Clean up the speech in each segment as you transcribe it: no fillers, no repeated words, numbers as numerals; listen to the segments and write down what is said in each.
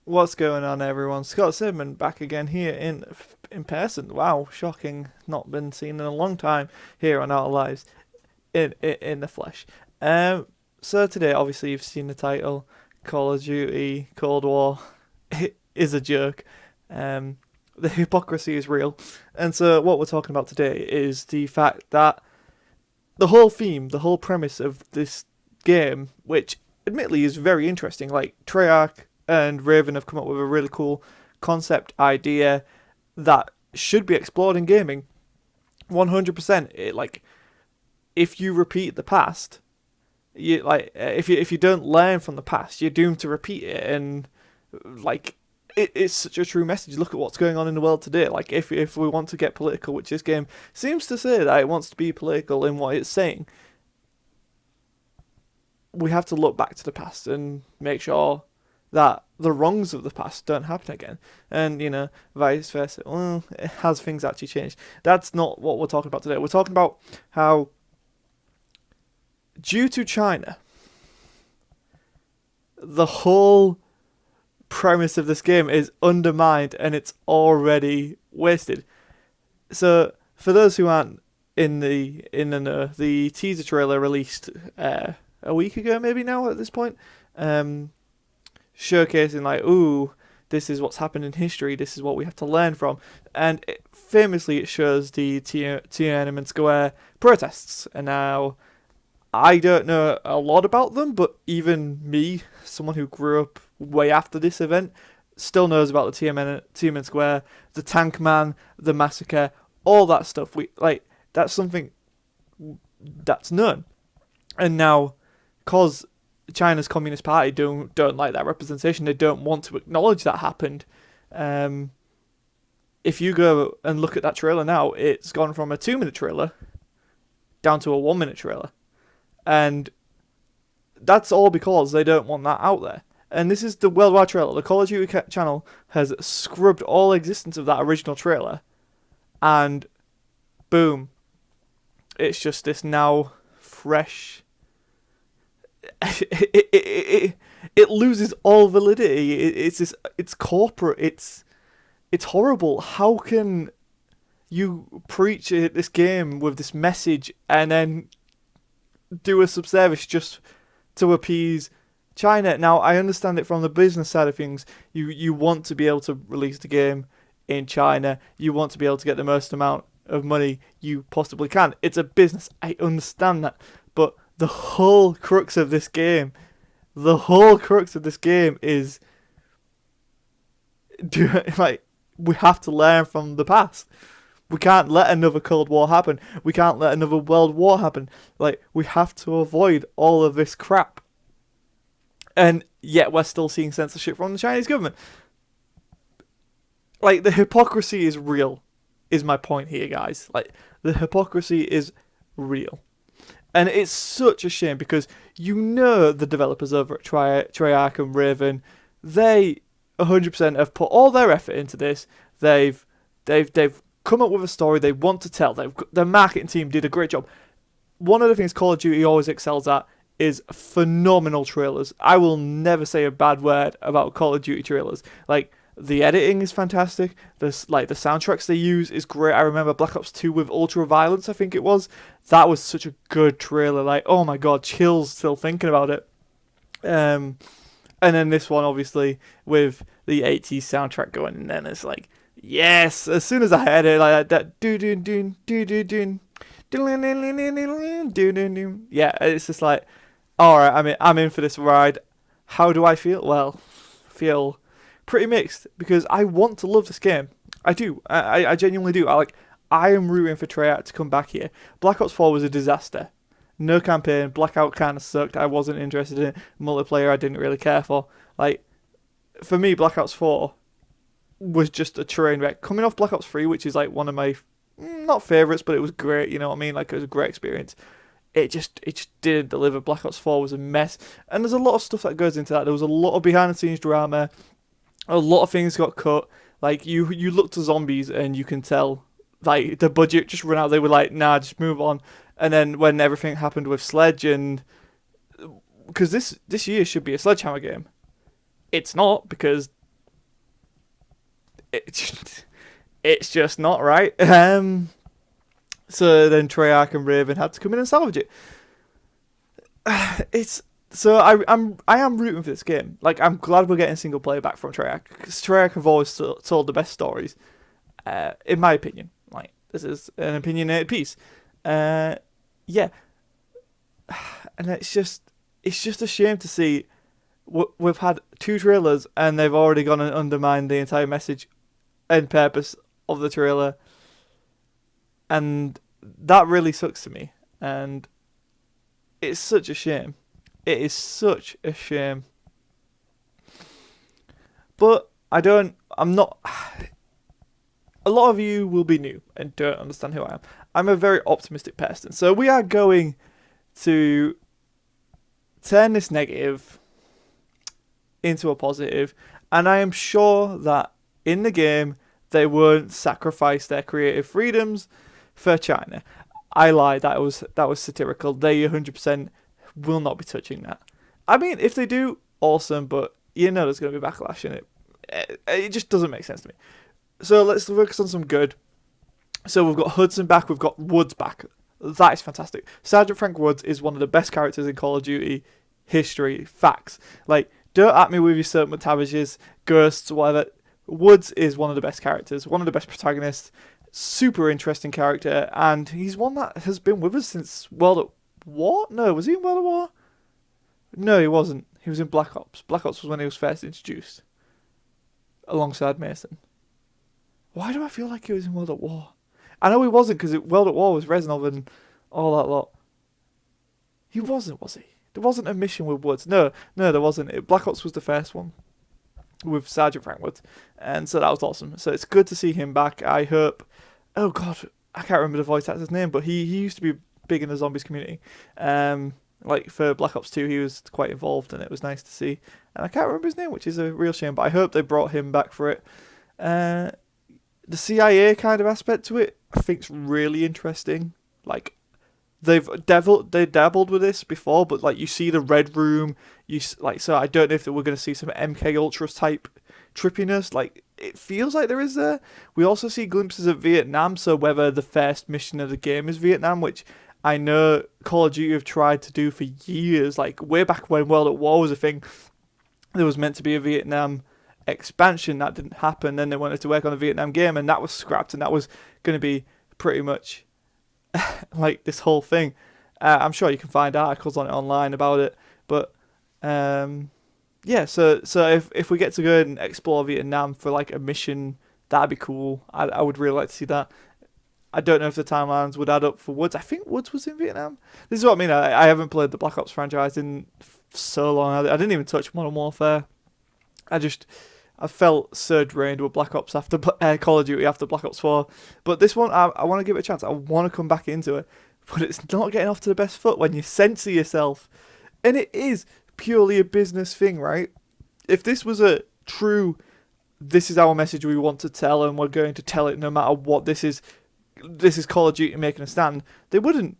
What's going on, everyone? Scott Sedman back again here in person. Wow, shocking! Not been seen in a long time here on OutOfLives in the flesh. Um, so today, obviously, you've seen the title, Call of Duty Cold War. It is a joke. Um, the hypocrisy is real, and so what we're talking about today is the fact that the whole theme, the whole premise of this game, which admittedly is very interesting. Like Treyarch and Raven have come up with a really cool concept idea that should be explored in gaming. 100%. It like if you repeat the past, you like if you don't learn from the past, you're doomed to repeat it. And like it's such a true message. Look at what's going on in the world today. Like if we want to get political, which this game seems to say that it wants to be political in what it's saying, we have to look back to the past and make sure that the wrongs of the past don't happen again. And, vice versa. Well, has things actually changed? That's not what we're talking about today. We're talking about how, due to China, the whole premise of this game is undermined and it's already wasted. So, for those who aren't in the know, the teaser trailer released a week ago, maybe now at this point, showcasing like, ooh, this is what's happened in history. This is what we have to learn from, and famously, it shows the Tiananmen Square protests. And now, I don't know a lot about them, but even me, someone who grew up way after this event, still knows about the Tiananmen Square, the Tank Man, the massacre, all that stuff. That's something that's known, and now, because China's Communist Party don't like that representation, they don't want to acknowledge that happened. If you go and look at that trailer now, it's gone from a 2-minute trailer down to a 1-minute trailer, and that's all because they don't want that out there. And this is the worldwide trailer. The Call of Duty channel has scrubbed all existence of that original trailer, and boom, it's just this now fresh. It loses all validity. It's corporate. It's horrible. How can you preach this game with this message and then do a subservice just to appease China? Now, I understand it from the business side of things. You want to be able to release the game in China. You want to be able to get the most amount of money you possibly can. It's a business. I understand that. But the whole crux of this game is we have to learn from the past. We can't let another Cold War happen. We can't let another World War happen. Like, we have to avoid all of this crap. And yet we're still seeing censorship from the Chinese government. Like, the hypocrisy is real, is my point here, guys. Like, the hypocrisy is real. And it's such a shame because the developers over at Treyarch and Raven, they 100% have put all their effort into this. They've come up with a story they want to tell. Their marketing team did a great job. One of the things Call of Duty always excels at is phenomenal trailers. I will never say a bad word about Call of Duty trailers. Like, the editing is fantastic. The soundtracks they use is great. I remember Black Ops 2 with Ultra Violence, I think it was. That was such a good trailer. Like, oh my god, chills still thinking about it. And then this one, obviously, with the 80s soundtrack going, and then it's like, yes! As soon as I heard it, like that, yeah, it's just like, alright, I'm in for this ride. How do I feel? Well, feel pretty mixed, because I want to love this game. I do. I genuinely do. I am rooting for Treyarch to come back here. Black Ops 4 was a disaster. No campaign. Blackout kind of sucked. I wasn't interested in it. Multiplayer I didn't really care for. Like, for me, Black Ops 4 was just a train wreck. Coming off Black Ops 3, which is like one of my, not favourites, but it was great, you know what I mean? Like, it was a great experience. It just didn't deliver. Black Ops 4 was a mess. And there's a lot of stuff that goes into that. There was a lot of behind the scenes drama. A lot of things got cut. Like, you look to zombies and you can tell, like, the budget just ran out. They were like, nah, just move on. And then when everything happened with Sledge, and because this year should be a Sledgehammer game, it's not, because it, it's just not right. So then Treyarch and Raven had to come in and salvage it. It's so I am rooting for this game. Like, I'm glad we're getting single player back from Treyarch, because Treyarch have always told the best stories, in my opinion. Like, this is an opinionated piece. Yeah, and it's just a shame to see. We've had two trailers and they've already gone and undermined the entire message and purpose of the trailer, and that really sucks to me. And it's such a shame. It is such a shame. But I'm not. A lot of you will be new and don't understand who I am. I'm a very optimistic person. So we are going to turn this negative into a positive, and I am sure that in the game they won't sacrifice their creative freedoms for China. I lied. That was satirical. They 100% will not be touching that. I mean, if they do, awesome. But you know, there's going to be backlash in it. It just doesn't make sense to me. So let's focus on some good. So we've got Hudson back. We've got Woods back. That is fantastic. Sergeant Frank Woods is one of the best characters in Call of Duty history. Facts. Like, don't at me with your certain McTavishes, ghosts, whatever. Woods is one of the best characters. One of the best protagonists. Super interesting character, and he's one that has been with us since World at War? No, was he in World at War? No, he wasn't. He was in Black Ops. Black Ops was when he was first introduced, alongside Mason. Why do I feel like he was in World at War? I know he wasn't, because World at War was Reznov and all that lot. He wasn't, was he? There wasn't a mission with Woods. No, there wasn't. Black Ops was the first one with Sergeant Frank Woods, and so that was awesome. So it's good to see him back. I hope. Oh God, I can't remember the voice actor's name, but he used to be big in the zombies community. Like for Black Ops 2, he was quite involved, and it was nice to see. And I can't remember his name, which is a real shame. But I hope they brought him back for it. The CIA kind of aspect to it, I think's really interesting. Like, they dabbled with this before, but like you see the Red Room, so I don't know if we're going to see some MK Ultras type trippiness. Like, it feels like there is there. We also see glimpses of Vietnam, so whether the first mission of the game is Vietnam, which I know Call of Duty have tried to do for years, like way back when World at War was a thing. There was meant to be a Vietnam expansion, that didn't happen. Then they wanted to work on a Vietnam game, and that was scrapped, and that was going to be pretty much like this whole thing. I'm sure you can find articles on it online about it, but yeah. So if we get to go and explore Vietnam for like a mission, that'd be cool. I would really like to see that. I don't know if the timelines would add up for Woods. I think Woods was in Vietnam. This is what I mean. I haven't played the Black Ops franchise in so long. I didn't even touch Modern Warfare. I felt so drained with Black Ops after Call of Duty after Black Ops 4. But this one, I want to give it a chance. I want to come back into it. But it's not getting off to the best foot when you censor yourself. And it is purely a business thing, right? If this was a true, this is our message we want to tell, and we're going to tell it no matter what, this is Call of Duty making a stand, they wouldn't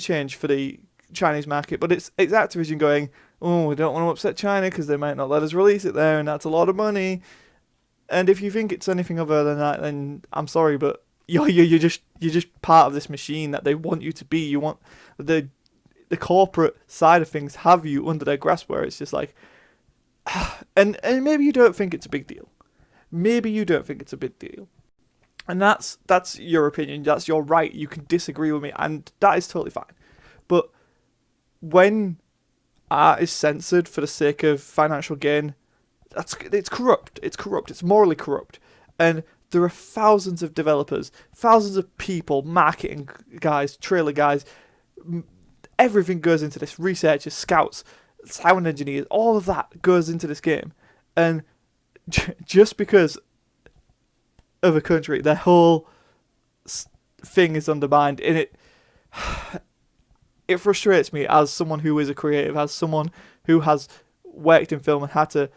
change for the Chinese market. But it's Activision going, oh, we don't want to upset China because they might not let us release it there, and that's a lot of money. And if you think it's anything other than that, then I'm sorry, but you're just part of this machine that they want you to be. You want the corporate side of things have you under their grasp, where it's just like, and maybe you don't think it's a big deal. Maybe you don't think it's a big deal. And that's your opinion. That's your right. You can disagree with me, and that is totally fine. But when art is censored for the sake of financial gain, it's corrupt. It's corrupt. It's morally corrupt. And there are thousands of developers, thousands of people, marketing guys, trailer guys. Everything goes into this. Researchers, scouts, sound engineers, all of that goes into this game. And just because of a country, their whole thing is undermined, and it frustrates me as someone who is a creative, as someone who has worked in film and had to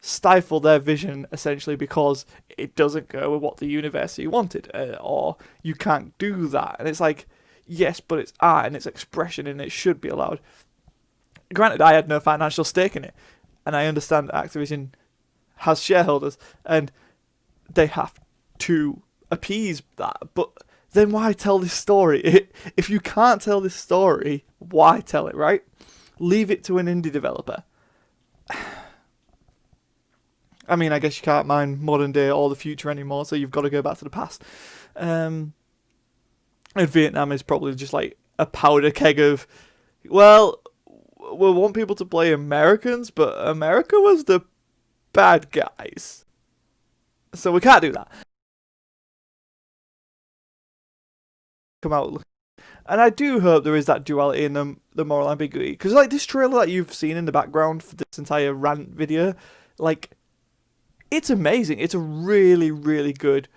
stifle their vision essentially because it doesn't go with what the university wanted, or you can't do that. And it's like, yes, but it's art and it's expression and it should be allowed. Granted, I had no financial stake in it, and I understand that Activision has shareholders, and they have to appease that. But then why tell this story? If you can't tell this story, why tell it, right? Leave it to an indie developer. I mean, I guess you can't mind modern day or the future anymore, so you've got to go back to the past. And Vietnam is probably just like a powder keg of, well, we want people to play Americans, but America was the bad guys. So we can't do that. Come out. And I do hope there is that duality in the moral ambiguity. Because, like, this trailer that you've seen in the background for this entire rant video, like, it's amazing. It's a really, really good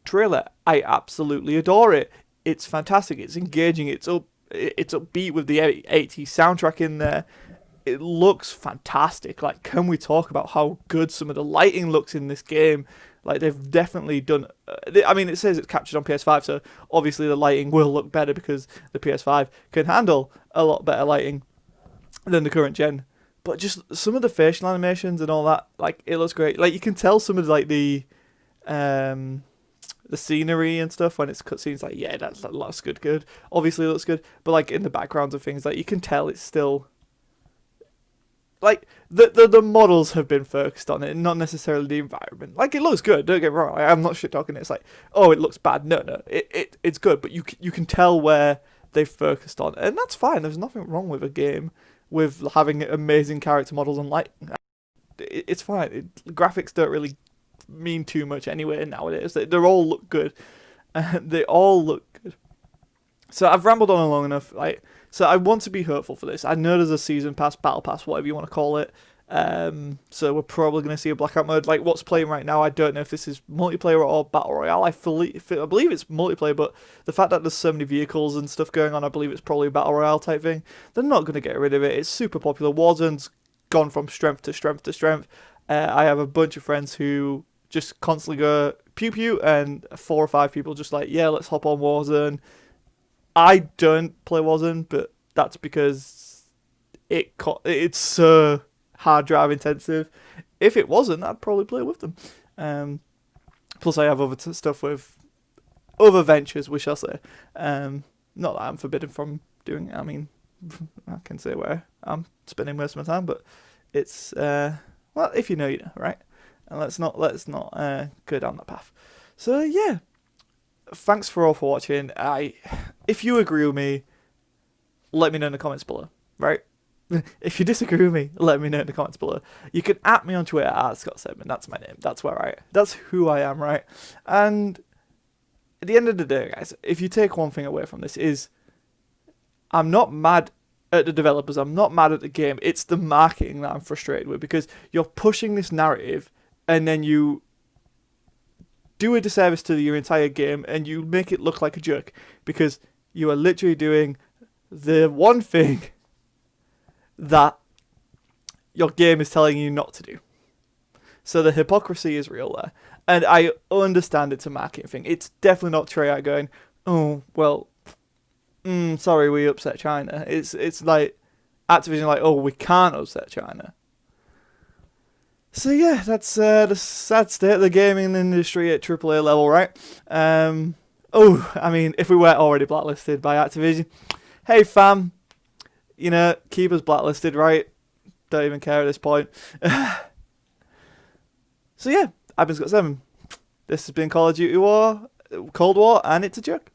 trailer. I absolutely adore it. It's fantastic. It's engaging. It's upbeat with the 80s soundtrack in there. It looks fantastic. Like, can we talk about how good some of the lighting looks in this game? Like, they've definitely done. I mean, it says it's captured on PS5, so obviously the lighting will look better because the PS5 can handle a lot better lighting than the current gen. But just some of the facial animations and all that, like, it looks great. Like, you can tell some of like the scenery and stuff when it's cutscenes. Like, yeah, that looks good. Obviously, it looks good. But like in the backgrounds of things, like you can tell it's still. Like, the models have been focused on it, not necessarily the environment. Like, it looks good, don't get me wrong. I'm not shit talking it. It's like, oh, it looks bad. No. It's good, but you can tell where they've focused on. And that's fine. There's nothing wrong with a game with having amazing character models and lighting. It's fine. Graphics don't really mean too much anyway nowadays. They all look good. They all look good. So I've rambled on long enough. Like, so I want to be hopeful for this. I know there's a season pass, battle pass, whatever you want to call it. So we're probably going to see a blackout mode. Like, what's playing right now, I don't know if this is multiplayer or battle royale. I believe it's multiplayer, but the fact that there's so many vehicles and stuff going on, I believe it's probably a battle royale type thing. They're not going to get rid of it. It's super popular. Warzone's gone from strength to strength to strength. I have a bunch of friends who just constantly go pew pew, and 4 or 5 people just like, yeah, let's hop on Warzone. I don't play Warzone, but that's because it's so hard drive intensive. If it wasn't, I'd probably play with them. Plus, I have other stuff with other ventures, we shall say. Not that I'm forbidden from doing it. I mean, I can say where I'm spending most of my time, but it's well, if you know, you know, right? And let's not go down that path. So yeah. Thanks for all for watching. If you agree with me, let me know in the comments below, right? If you disagree with me, let me know in the comments below. You can at me on Twitter at Scott Sedman. That's my name. That's who I am, right? And at the end of the day, guys, if you take one thing away from this is, I'm not mad at the developers. I'm not mad at the game. It's the marketing that I'm frustrated with, because you're pushing this narrative and then you do a disservice to your entire game and you make it look like a joke, because you are literally doing the one thing that your game is telling you not to do. So the hypocrisy is real there, and I understand it's a marketing thing. It's definitely not Treyarch going, oh well, sorry, we upset China. It's like Activision like, oh, we can't upset China. So yeah, that's the sad state of the gaming industry at AAA level, right? I mean, if we weren't already blacklisted by Activision, hey fam, you know, keep us blacklisted, right? Don't even care at this point. So yeah, I've been Scott Sedman. This has been Call of Duty Cold War, and it's a joke.